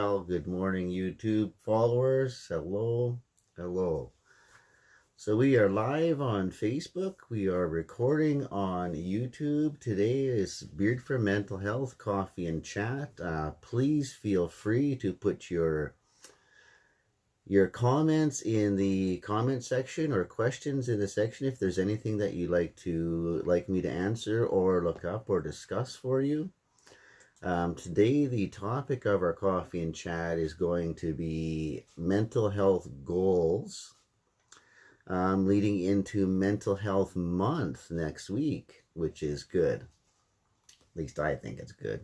Well, good morning, YouTube followers. Hello, hello. So we are live on Facebook. We are recording on YouTube. Today is Beard for Mental Health, Coffee and Chat. Please feel free to put your comments in the comment section or questions in the section if there's anything that you'd like me to answer or look up or discuss for you. Today, the topic of our coffee and chat is going to be mental health goals, leading into Mental Health Month next week, which is good. At least I think it's good.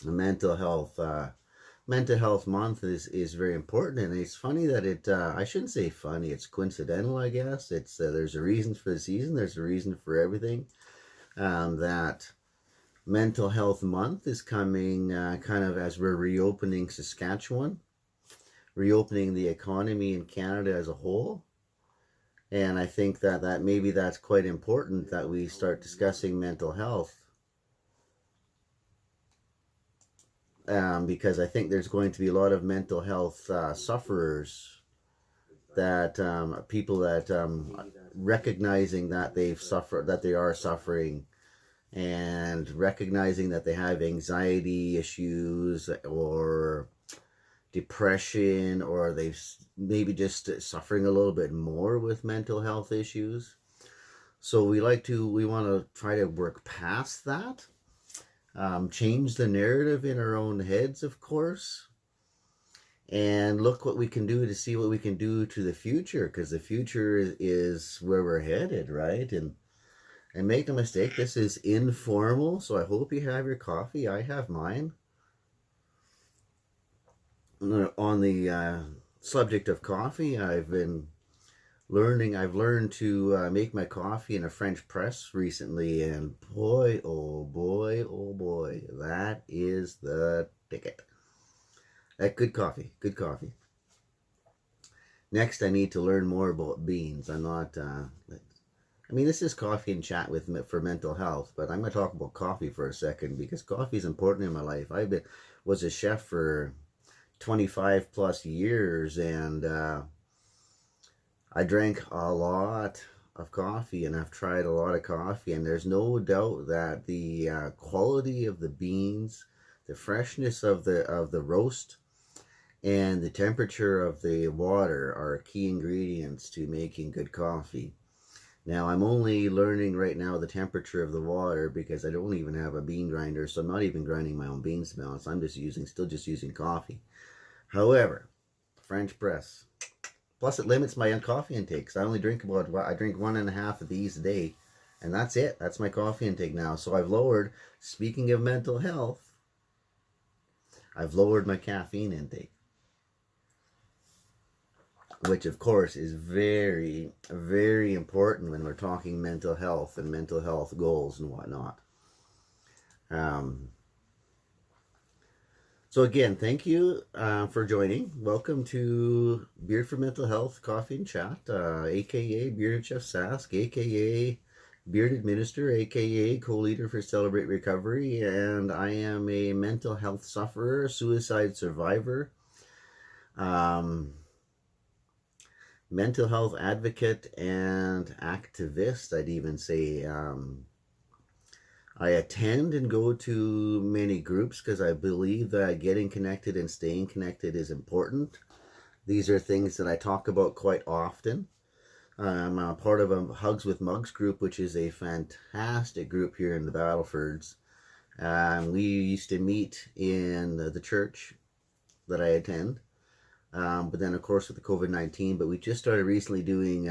The Mental Health Month is very important, and it's funny that I shouldn't say funny. It's coincidental, I guess. There's a reason for the season. There's a reason for everything. That Mental Health Month is coming kind of as we're reopening Saskatchewan, reopening the economy in Canada as a whole. And I think that maybe that's quite important that we start discussing mental health, because I think there's going to be a lot of mental health sufferers, that people that recognizing that they are suffering, and recognizing that they have anxiety issues or depression, or they've maybe just suffering a little bit more with mental health issues. So we want to try to work past that, change the narrative in our own heads, of course, and look what we can do to see what we can do to the future, because the future is where we're headed, right? And make no mistake, this is informal, so I hope you have your coffee. I have mine. On the subject of coffee, I've learned to make my coffee in a French press recently, and boy, oh boy, oh boy, that is the ticket. Good coffee, good coffee. Next, I need to learn more about beans. I'm not... this is coffee and chat for mental health, but I'm going to talk about coffee for a second, because coffee is important in my life. Was a chef for 25 plus years, and I drank a lot of coffee, and I've tried a lot of coffee, and there's no doubt that the quality of the beans, the freshness of the roast, and the temperature of the water are key ingredients to making good coffee. Now, I'm only learning right now the temperature of the water, because I don't even have a bean grinder, so I'm not even grinding my own beans, to be honest. I'm still just using coffee. However, French press. Plus, it limits my coffee intake, so I drink 1.5 of these a day, and that's it. That's my coffee intake now. So I've lowered, speaking of mental health, I've lowered my caffeine intake, which of course is very, very important when we're talking mental health and mental health goals and whatnot. So again, thank you for joining. Welcome to Beard for Mental Health Coffee and Chat, aka Bearded Chef Sask, aka Bearded Minister, aka co-leader for Celebrate Recovery, and I am a mental health sufferer, suicide survivor, mental health advocate and activist, I'd even say. I attend and go to many groups because I believe that getting connected and staying connected is important. These are things that I talk about quite often. I'm a part of a Hugs with Mugs group, which is a fantastic group here in the Battlefords. We used to meet in the church that I attend. But then, of course, with the COVID-19, but we just started recently doing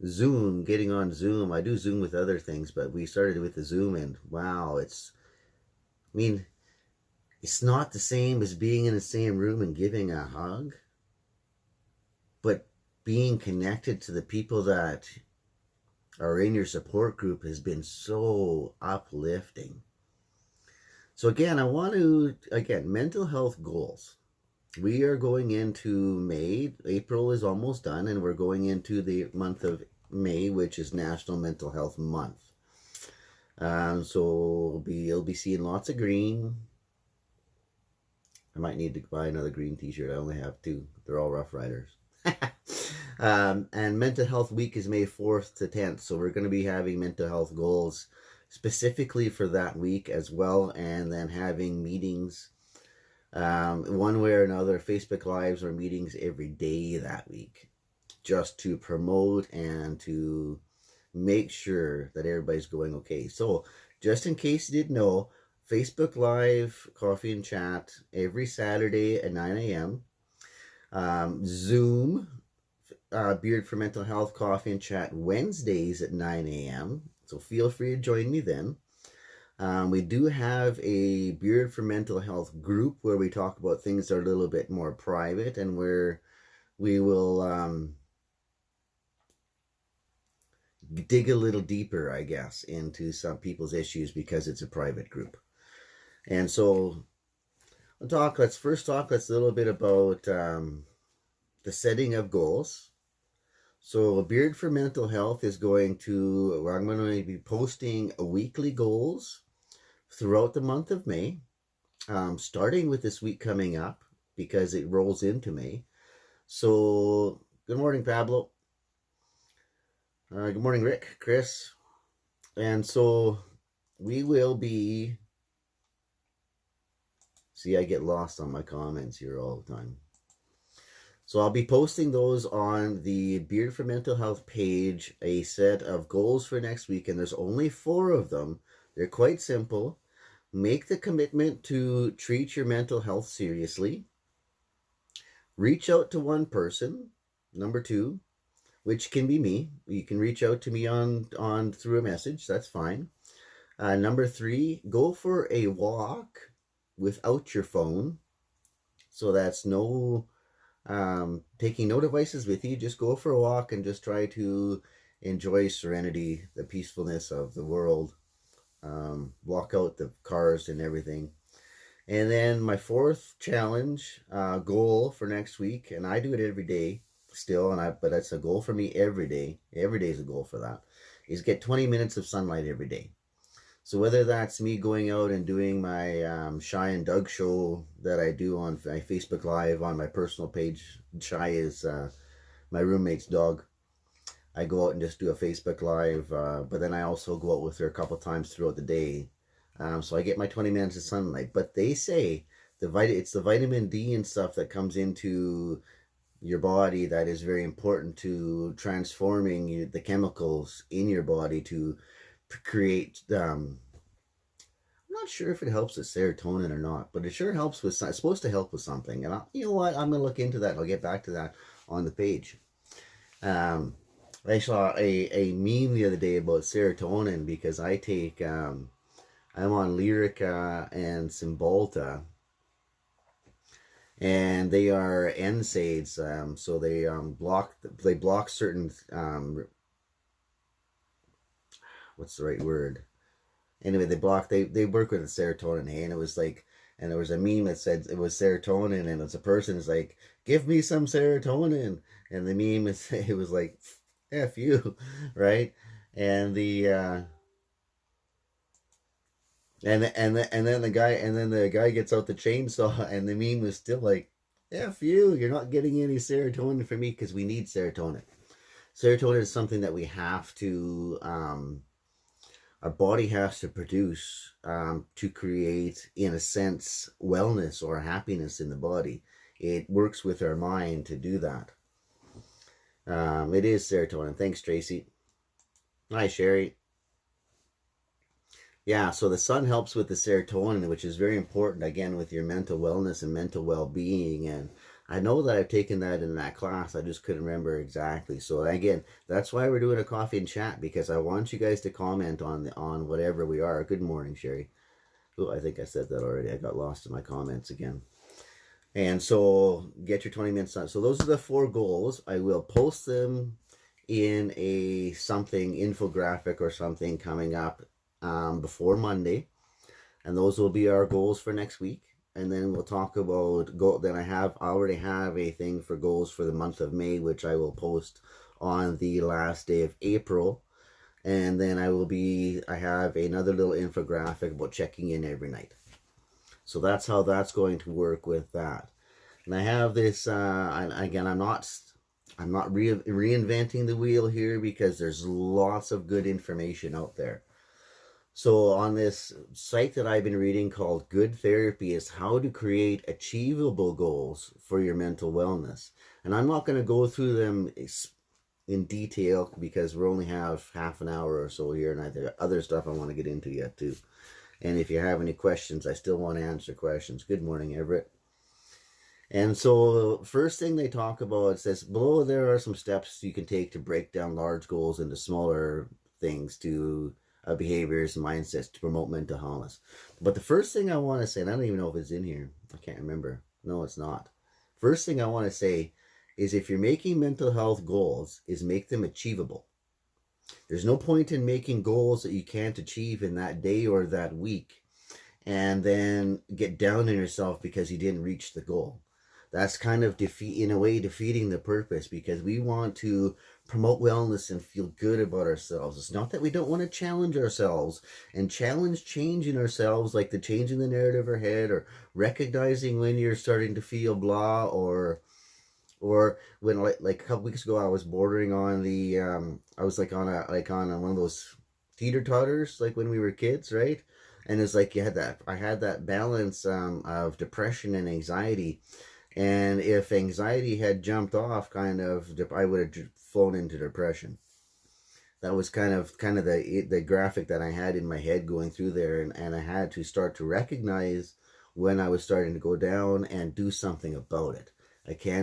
Zoom, getting on Zoom. I do Zoom with other things, but we started with the Zoom, and wow, it's not the same as being in the same room and giving a hug, but being connected to the people that are in your support group has been so uplifting. So again, mental health goals. We are going into May. April is almost done, and we're going into the month of May, which is National Mental Health Month. So you'll be seeing lots of green, I might need to buy another green t-shirt. I only have two. They're all Rough Riders. And Mental Health Week is May 4th to 10th. So we're going to be having mental health goals specifically for that week as well. And then having meetings one way or another, Facebook Lives or meetings every day that week, just to promote and to make sure that everybody's going okay. So just in case you didn't know, Facebook Live, Coffee and Chat every Saturday at 9 a.m. Zoom, Beard for Mental Health, Coffee and Chat Wednesdays at 9 a.m. So feel free to join me then. We do have a Beard for Mental Health group where we talk about things that are a little bit more private, and where we will dig a little deeper, I guess, into some people's issues because it's a private group. And so let's first talk a little bit about the setting of goals. So Beard for Mental Health is I'm going to be posting weekly goals throughout the month of May, starting with this week coming up because it rolls into May. So good morning, Pablo. Good morning, Rick, Chris. And so we will be... See, I get lost on my comments here all the time. So I'll be posting those on the Beard for Mental Health page, a set of goals for next week, and there's only 4 of them. They're quite simple. Make the commitment to treat your mental health seriously. Reach out to one person. Number 2, which can be me. You can reach out to me on through a message. That's fine. Number 3, go for a walk without your phone. So that's no taking no devices with you. Just go for a walk and just try to enjoy serenity, the peacefulness of the world. Block out the cars and everything. And then my 4th challenge goal for next week, and I do it every day still, but that's a goal for me every day. Every day is a goal for that, is get 20 minutes of sunlight every day. So whether that's me going out and doing my Shy and Doug show that I do on my Facebook Live on my personal page. Shy is my roommate's dog. I go out and just do a Facebook Live, but then I also go out with her a couple times throughout the day. So I get my 20 minutes of sunlight. But they say it's the vitamin D and stuff that comes into your body that is very important to transforming the chemicals in your body to create... I'm not sure if it helps with serotonin or not, but it sure helps with... It's supposed to help with something. And you know what? I'm going to look into that. I'll get back to that on the page. I saw a meme the other day about serotonin because I take... I'm on Lyrica and Cymbalta, and they are NSAIDs. So they block certain what's the right word? Anyway, they work with the serotonin, hey? And it was like, and there was a meme that said it was serotonin, and it's a person is like, give me some serotonin, and the meme is it was like, F you, right? And the and then the guy gets out the chainsaw, and the meme was still like, F you, you're not getting any serotonin from me, because we need serotonin. Serotonin is something that we have to our body has to produce to create, in a sense, wellness or happiness in the body. It works with our mind to do that. It is serotonin. Thanks, Tracy. Hi, Sherry. Yeah, so the sun helps with the serotonin, which is very important, again, with your mental wellness and mental well-being. And I know that I've taken that in that class. I just couldn't remember exactly. So again, that's why we're doing a coffee and chat, because I want you guys to comment on whatever we are. Good morning, Sherry. Oh, I think I said that already. I got lost in my comments again. And so get your 20 minutes on. So those are the 4 goals. I will post them in a infographic or something coming up before Monday, and those will be our goals for next week. And then we'll talk about then I already have a thing for goals for the month of May, which I will post on the last day of April. And then I have another little infographic about checking in every night. So that's how that's going to work with that. And I have this, again, I'm not reinventing the wheel here because there's lots of good information out there. So on this site that I've been reading called Good Therapy is how to create achievable goals for your mental wellness. And I'm not going to go through them in detail because we only have half an hour or so here, and I have other stuff I want to get into yet too. And if you have any questions, I still want to answer questions. Good morning, Everett. And so first thing they talk about, it says below there are some steps you can take to break down large goals into smaller things to behaviors and mindsets to promote mental wellness. But the first thing I want to say, and I don't even know if it's in here, I can't remember. No, it's not. First thing I want to say is if you're making mental health goals, is make them achievable. There's no point in making goals that you can't achieve in that day or that week and then get down on yourself because you didn't reach the goal. That's kind of defeating the purpose, because we want to promote wellness and feel good about ourselves. It's not that we don't want to challenge ourselves and challenge change in ourselves, like the changing the narrative or head, or recognizing when you're starting to feel blah, or when like a couple weeks ago I was bordering on the I was like on one of those teeter totters, like when we were kids, right? And it's like I had that balance of depression and anxiety. And if anxiety had jumped off, I would have flown into depression. That was kind of the graphic that I had in my head going through there, and I had to start to recognize when I was starting to go down and do something about it.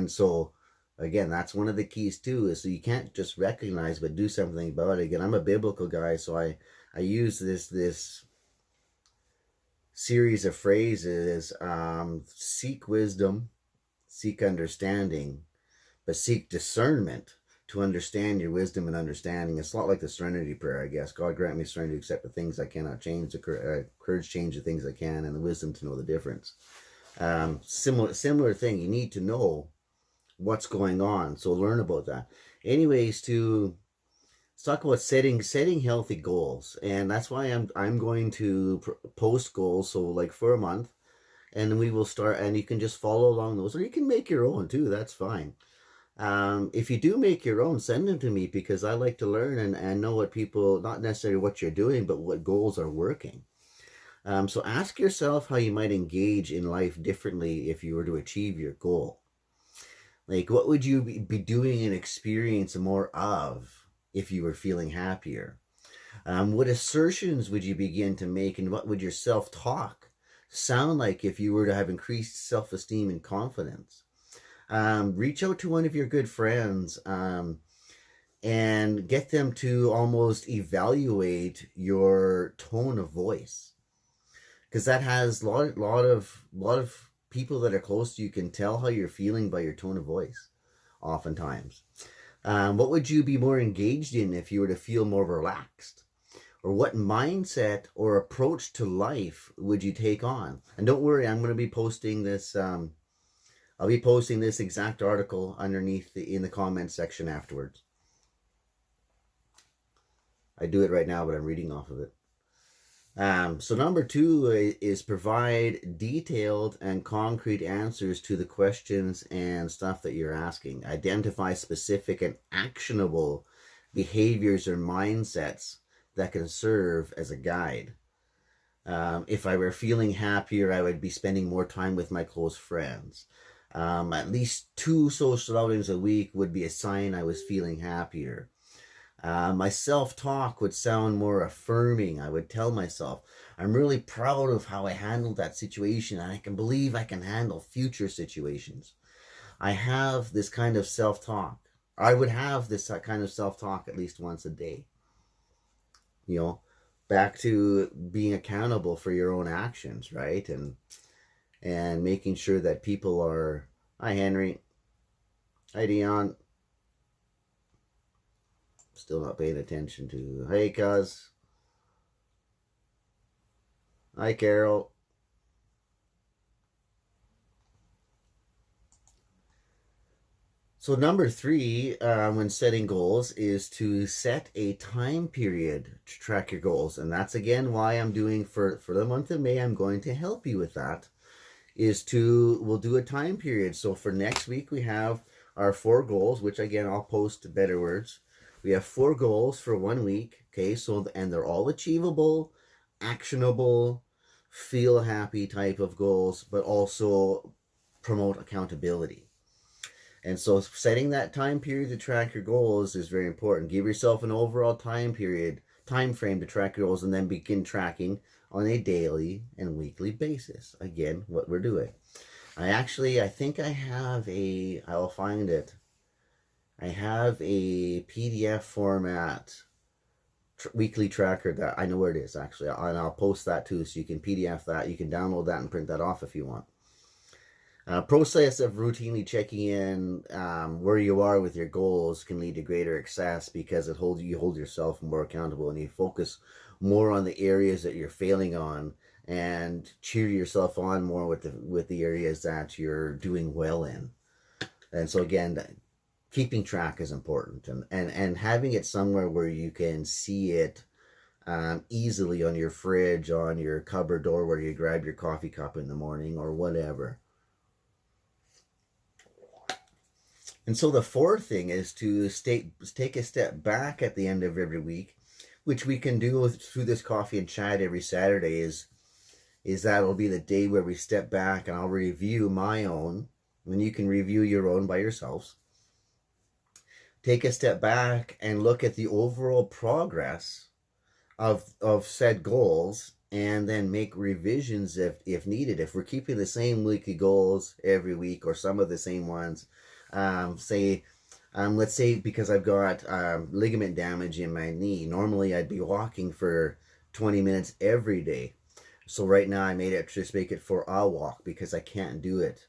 So again, that's one of the keys too, is so you can't just recognize but do something about it. Again, I'm a biblical guy, so I use this series of phrases: seek wisdom, seek understanding, but seek discernment to understand your wisdom and understanding. It's a lot like the Serenity Prayer, I guess. God grant me serenity to accept the things I cannot change, the courage to change the things I can, and the wisdom to know the difference. Similar thing. You need to know what's going on, so learn about that. Anyways, let's talk about setting healthy goals, and that's why I'm going to post goals. So like for a month. And we will start, and you can just follow along those, or you can make your own too. That's fine. If you do make your own, send them to me, because I like to learn and know what people, not necessarily what you're doing, but what goals are working. So ask yourself how you might engage in life differently if you were to achieve your goal. Like, what would you be doing and experience more of if you were feeling happier? What assertions would you begin to make, and what would your self-talk sound like if you were to have increased self-esteem and confidence? Reach out to one of your good friends and get them to almost evaluate your tone of voice, because that has a lot of people that are close to you can tell how you're feeling by your tone of voice oftentimes. What would you be more engaged in if you were to feel more relaxed? Or what mindset or approach to life would you take on? And don't worry, I'm going to be posting this. I'll be posting this exact article underneath in the comments section afterwards. I do it right now, but I'm reading off of it. So number 2 is provide detailed and concrete answers to the questions and stuff that you're asking. Identify specific and actionable behaviors or mindsets that can serve as a guide. If I were feeling happier, I would be spending more time with my close friends. At least 2 social outings a week would be a sign I was feeling happier. My self-talk would sound more affirming. I would tell myself, I'm really proud of how I handled that situation, and I can believe I can handle future situations. I have this kind of self-talk. I would have this kind of self-talk at least once a day. Back to being accountable for your own actions, right? And making sure that people are, hi Henry, hi Dion, still not paying attention to, hey cuz, hi Carol. So number three, when setting goals, is to set a time period to track your goals, and that's again why I'm doing for the month of May. I'm going to help you with that. We'll do a time period. So for next week, we have our 4 goals, which again I'll post better words. We have 4 goals for 1 week. Okay, so and they're all achievable, actionable, feel happy type of goals, but also promote accountability. And so setting that time period to track your goals is very important. Give yourself an overall time frame to track your goals, and then begin tracking on a daily and weekly basis. Again, what we're doing. I think I'll find it. I have a PDF format weekly tracker that I know where it is actually, and I'll post that too, so you can PDF that. You can download that and print that off if you want. Process of routinely checking in where you are with your goals can lead to greater success, because you hold yourself more accountable, and you focus more on the areas that you're failing on, and cheer yourself on more with the areas that you're doing well in. And so again, keeping track is important, and having it somewhere where you can see it easily, on your fridge, on your cupboard door where you grab your coffee cup in the morning or whatever. And so the fourth thing is to take a step back at the end of every week, which we can do through this coffee and chat every Saturday. Is that will be the day where we step back, and I'll review my own, when you can review your own by yourselves. Take a step back and look at the overall progress of said goals, and then make revisions if needed. If we're keeping the same weekly goals every week, or some of the same ones, let's say because I've got ligament damage in my knee, normally I'd be walking for 20 minutes every day. So right now I made it just make it for a walk, because I can't do it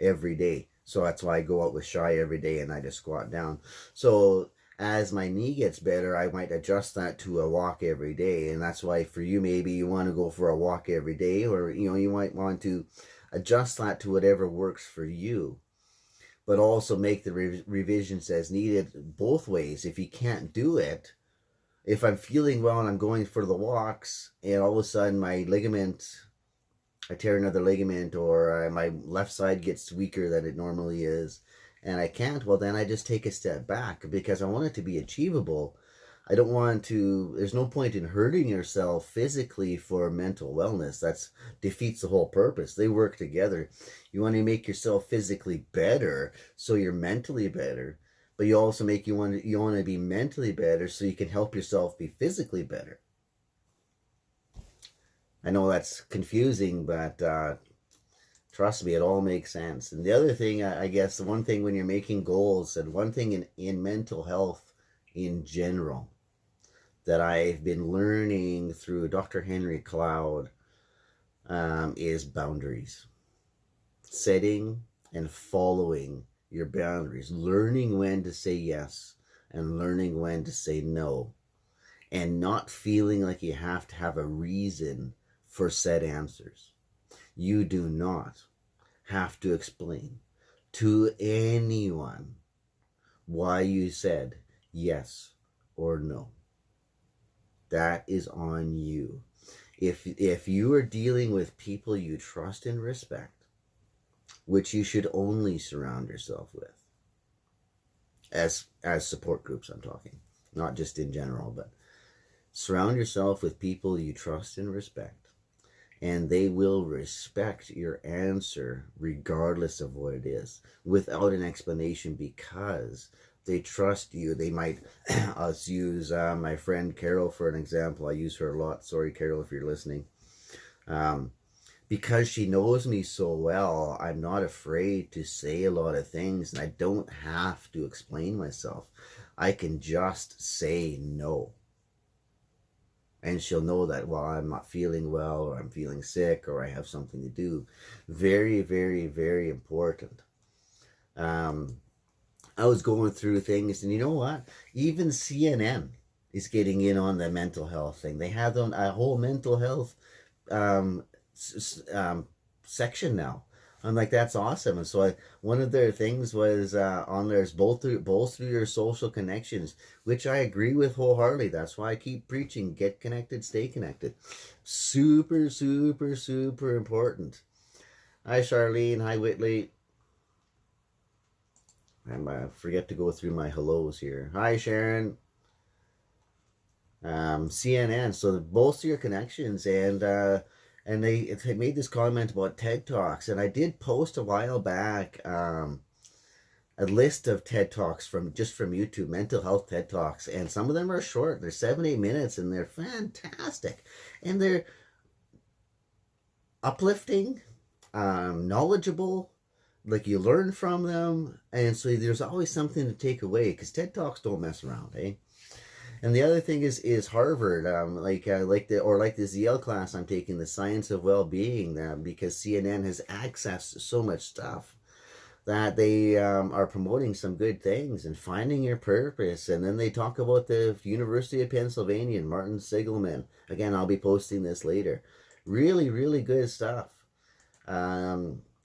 every day. So that's why I go out with Shy every day, and I just squat down. So as my knee gets better, I might adjust that to a walk every day. And that's why for you, maybe you want to go for a walk every day, or you might want to adjust that to whatever works for you, but also make the revisions as needed both ways. If you can't do it, if I'm feeling well and I'm going for the walks, and all of a sudden I tear another ligament, or my left side gets weaker than it normally is, and I can't, well, then I just take a step back, because I want it to be achievable. I don't want to, there's no point in hurting yourself physically for mental wellness. That defeats the whole purpose. They work together. You want to make yourself physically better so you're mentally better, but you also you want to be mentally better so you can help yourself be physically better. I know that's confusing, but trust me, it all makes sense. And the other thing, I guess, the one thing when you're making goals, and one thing in mental health in general that I've been learning through Dr. Henry Cloud, is boundaries. Setting and following your boundaries. Learning when to say yes, and learning when to say no. And not feeling like you have to have a reason for said answers. You do not have to explain to anyone why you said yes or no. That is on you. If you are dealing with people you trust and respect, which you should only surround yourself with, as support groups I'm talking, not just in general, but surround yourself with people you trust and respect, and they will respect your answer regardless of what it is, without an explanation, because they trust you. They might, let's use my friend Carol for an example. I use her a lot. Sorry, Carol, if you're listening. Because she knows me so well, I'm not afraid to say a lot of things, and I don't have to explain myself. I can just say no. And she'll know that, well, I'm not feeling well, or I'm feeling sick, or I have something to do. Very, very, very important. I was going through things, and you know what? Even CNN is getting in on the mental health thing. They have a whole mental health section now. I'm like, that's awesome. And so one of their things was on there is bolster your social connections, which I agree with wholeheartedly. That's why I keep preaching: get connected, stay connected. Super, super, super important. Hi, Charlene. Hi, Whitley. I forget to go through my hellos here. Hi, Sharon. CNN. So bolster your connections, and they made this comment about TED Talks, and I did post a while back a list of TED Talks from YouTube, mental health TED Talks, and some of them are short. They're 7-8 minutes, and they're fantastic, and they're uplifting, knowledgeable. Like, you learn from them, and so there's always something to take away, because TED Talks don't mess around, eh? And the other thing is Harvard, like this Yale class I'm taking, the science of well-being, because CNN has access to so much stuff that they are promoting some good things and finding your purpose. And then they talk about the University of Pennsylvania and Martin Sigelman. Again, I'll be posting this later. Really, really good stuff.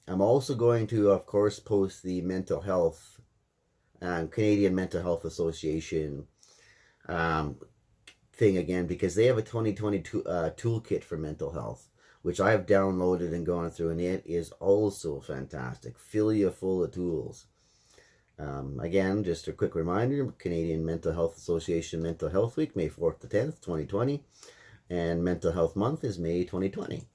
I'm also going to, of course, post the mental health, Canadian Mental Health Association thing again, because they have a 2022 toolkit for mental health, which I've downloaded and gone through, and it is also fantastic. Fill you full of tools. Again, just a quick reminder: Canadian Mental Health Association Mental Health Week, May 4th to 10th, 2020, and Mental Health Month is May 2020.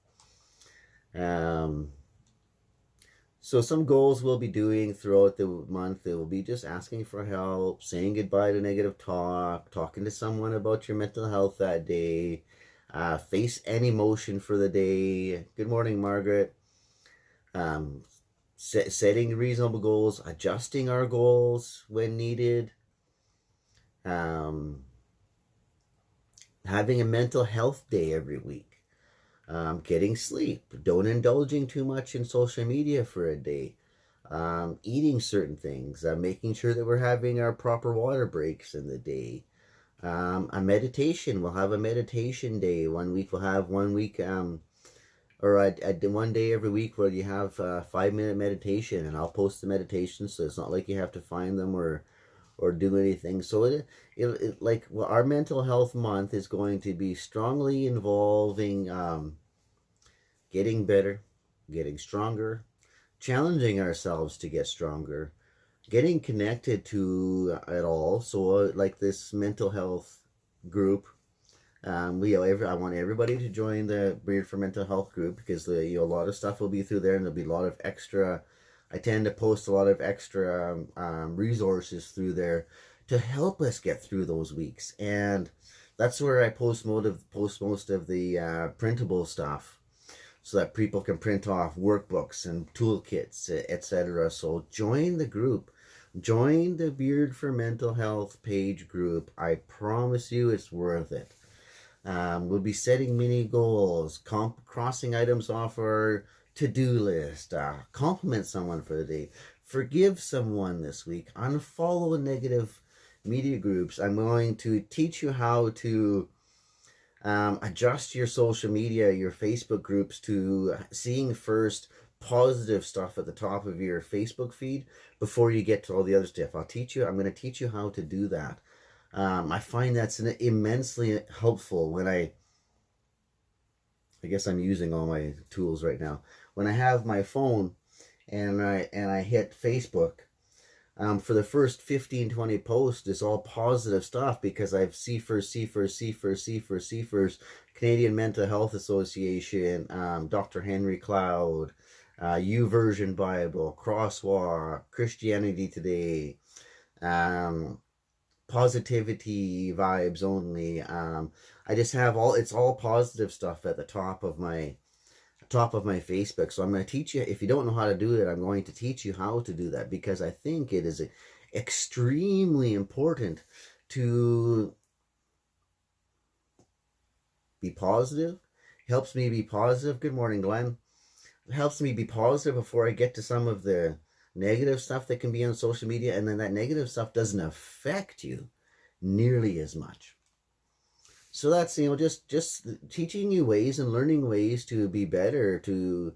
So some goals we'll be doing throughout the month, it will be just asking for help, saying goodbye to negative talk, talking to someone about your mental health that day, face any emotion for the day. Good morning, Margaret. Setting reasonable goals, adjusting our goals when needed, having a mental health day every week. Getting sleep, don't indulging too much in social media for a day, eating certain things, making sure that we're having our proper water breaks in the day, a meditation. We'll have a meditation day. 1 week we'll have 1 week, or one day every week where you have a 5-minute meditation, and I'll post the meditation, so it's not like you have to find them or do anything. So our mental health month is going to be strongly involving getting better, getting stronger, challenging ourselves to get stronger, getting connected to it all. So like this mental health group, I want everybody to join the Beard for Mental Health group, because a lot of stuff will be through there, and there'll be a lot of extra. I tend to post a lot of extra resources through there to help us get through those weeks, and that's where I post most of the printable stuff, so that people can print off workbooks and toolkits, etc. So join the group. Join the Beard for Mental Health page group. I promise you it's worth it. We'll be setting mini goals, crossing items off our to-do list, compliment someone for the day, forgive someone this week, unfollow negative media groups. I'm going to teach you how to adjust your social media, your Facebook groups, to seeing first positive stuff at the top of your Facebook feed before you get to all the other stuff. I'm going to teach you how to do that. I find that's immensely helpful when I guess I'm using all my tools right now. When I have my phone and I hit Facebook, for the first 15-20 posts, it's all positive stuff, because I've see first, Canadian Mental Health Association, Dr. Henry Cloud, YouVersion Bible, Crosswalk, Christianity Today, Positivity Vibes Only. I just have it's all positive stuff at the top of my Facebook. So I'm going to teach you. If you don't know how to do it, I'm going to teach you how to do that, because I think it is extremely important to be positive. Helps me be positive. Good morning, Glenn. It helps me be positive before I get to some of the negative stuff that can be on social media, and then that negative stuff doesn't affect you nearly as much. So that's, just teaching you ways and learning ways to be better, to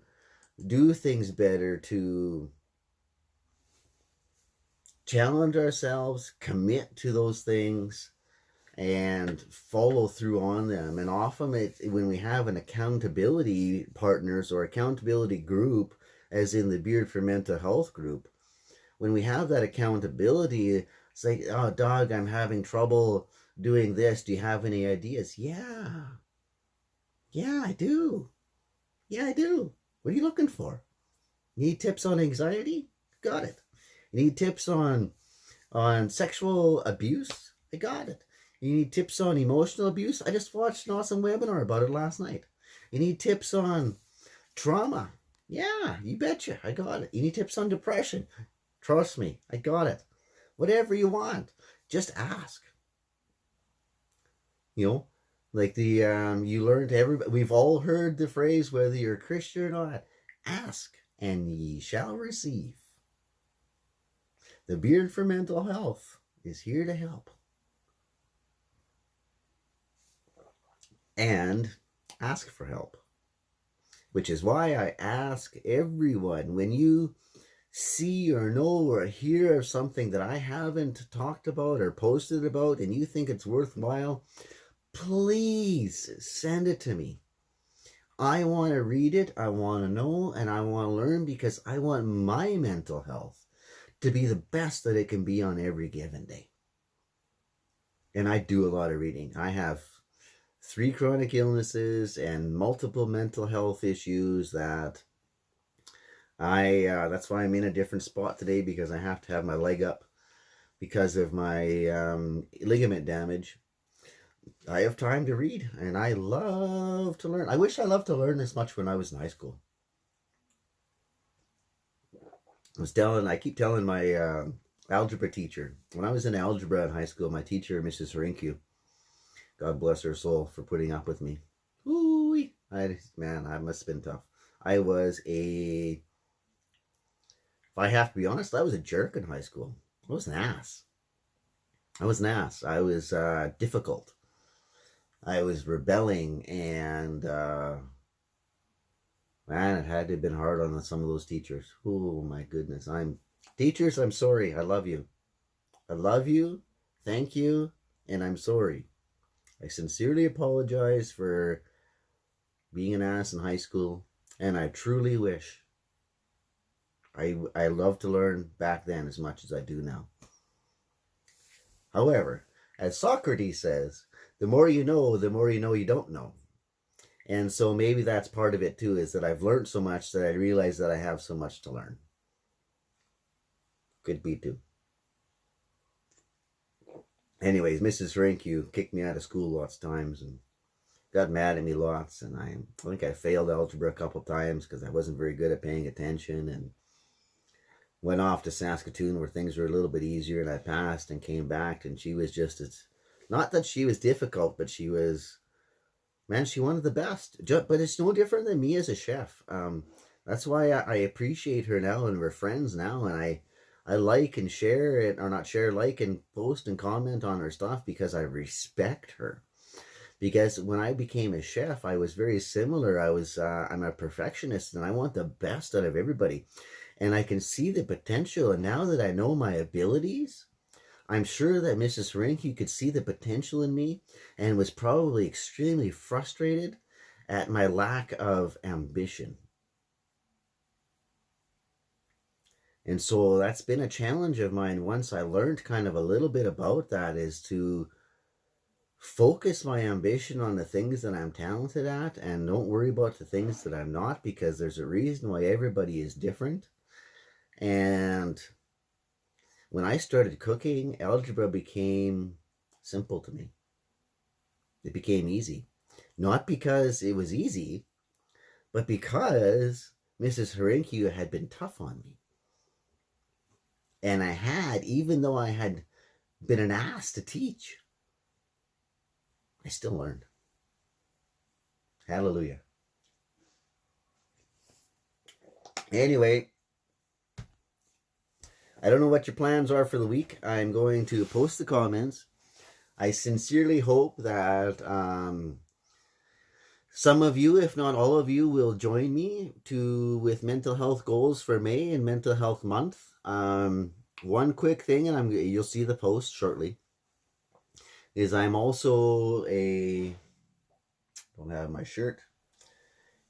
do things better, to challenge ourselves, commit to those things, and follow through on them. And often when we have an accountability partners or accountability group, as in the Beard for Mental Health group, when we have that accountability, it's like, oh, Doug, I'm having trouble doing this. Do you have any ideas? Yeah, I do. Yeah, I do. What are you looking for? Need tips on anxiety? Got it. You need tips on sexual abuse? I got it. You need tips on emotional abuse? I just watched an awesome webinar about it last night. You need tips on trauma? Yeah, you betcha. I got it. You need tips on depression? Trust me, I got it. Whatever you want, just ask. You know, like you learned we've all heard the phrase, whether you're a Christian or not, ask and ye shall receive. The Beard for Mental Health is here to help. And ask for help. Which is why I ask everyone, when you see or know or hear of something that I haven't talked about or posted about and you think it's worthwhile, please send it to me. I want to read it, I want to know, and I want to learn, because I want my mental health to be the best that it can be on every given day. And I do a lot of reading. I have 3 chronic illnesses and multiple mental health issues that that's why I'm in a different spot today, because I have to have my leg up because of my ligament damage. I have time to read, and I love to learn. I wish I loved to learn as much when I was in high school. I keep telling my algebra teacher, when I was in algebra in high school, my teacher, Mrs. Harinkyu, God bless her soul for putting up with me. Ooh, I must have been tough. If I have to be honest, I was a jerk in high school. I was an ass. I was difficult. I was rebelling, and man, it had to have been hard on some of those teachers. Oh my goodness. Teachers, I'm sorry. I love you. I love you. Thank you. And I'm sorry. I sincerely apologize for being an ass in high school. And I truly wish I loved to learn back then as much as I do now. However, as Socrates says, the more you know you don't know. And so maybe that's part of it too, is that I've learned so much that I realize that I have so much to learn. Could be too. Anyways, Mrs. Harinkyu kicked me out of school lots of times and got mad at me lots. And I think I failed algebra a couple times because I wasn't very good at paying attention, and went off to Saskatoon where things were a little bit easier, and I passed and came back, and she was just not that she was difficult, but she was, man, she wanted the best. But it's no different than me as a chef. That's why I appreciate her now, and we're friends now, and I like and share it, or not share, like and post and comment on her stuff, because I respect her. Because when I became a chef, I was very similar. I'm a perfectionist, and I want the best out of everybody. And I can see the potential, and now that I know my abilities, I'm sure that Mrs. Harinkyu could see the potential in me, and was probably extremely frustrated at my lack of ambition. And so that's been a challenge of mine once I learned kind of a little bit about that, is to focus my ambition on the things that I'm talented at, and don't worry about the things that I'm not, because there's a reason why everybody is different. And when I started cooking, algebra became simple to me. It became easy. Not because it was easy, but because Mrs. Harinkyu had been tough on me. And even though I had been an ass to teach, I still learned. Hallelujah. Anyway, I don't know what your plans are for the week. I'm going to post the comments. I sincerely hope that Some of you, if not all of you, will join me with mental health goals for May and Mental Health Month. One quick thing, and you'll see the post shortly, is I'm also don't have my shirt,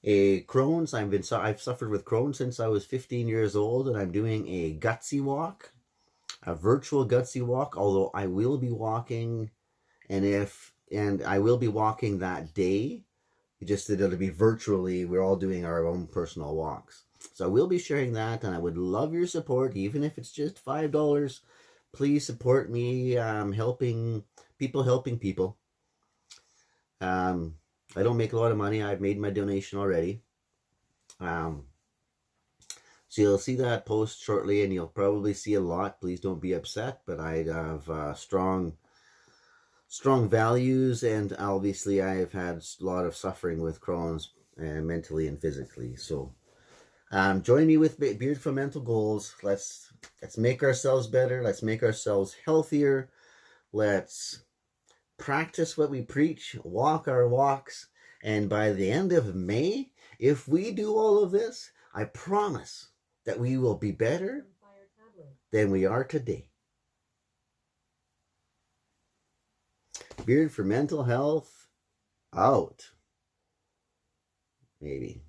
a Crohn's. I've suffered with Crohn's since I was 15 years old, and I'm doing a gutsy walk, a virtual gutsy walk. Although I will be walking, and I will be walking that day. Just that it'll be virtually. We're all doing our own personal walks, so I will be sharing that, and I would love your support, even if it's just $5. Please support me, helping people. I don't make a lot of money. I've made my donation already. So you'll see that post shortly, and you'll probably see a lot. Please don't be upset, but I have strong values, and obviously I have had a lot of suffering with Crohn's, mentally and physically. So join me with Beard for Mental Goals. Let's make ourselves better. Let's make ourselves healthier. Let's practice what we preach, walk our walks, and by the end of May, if we do all of this, I promise that we will be better than we are today. Beard for Mental Health, out. Maybe.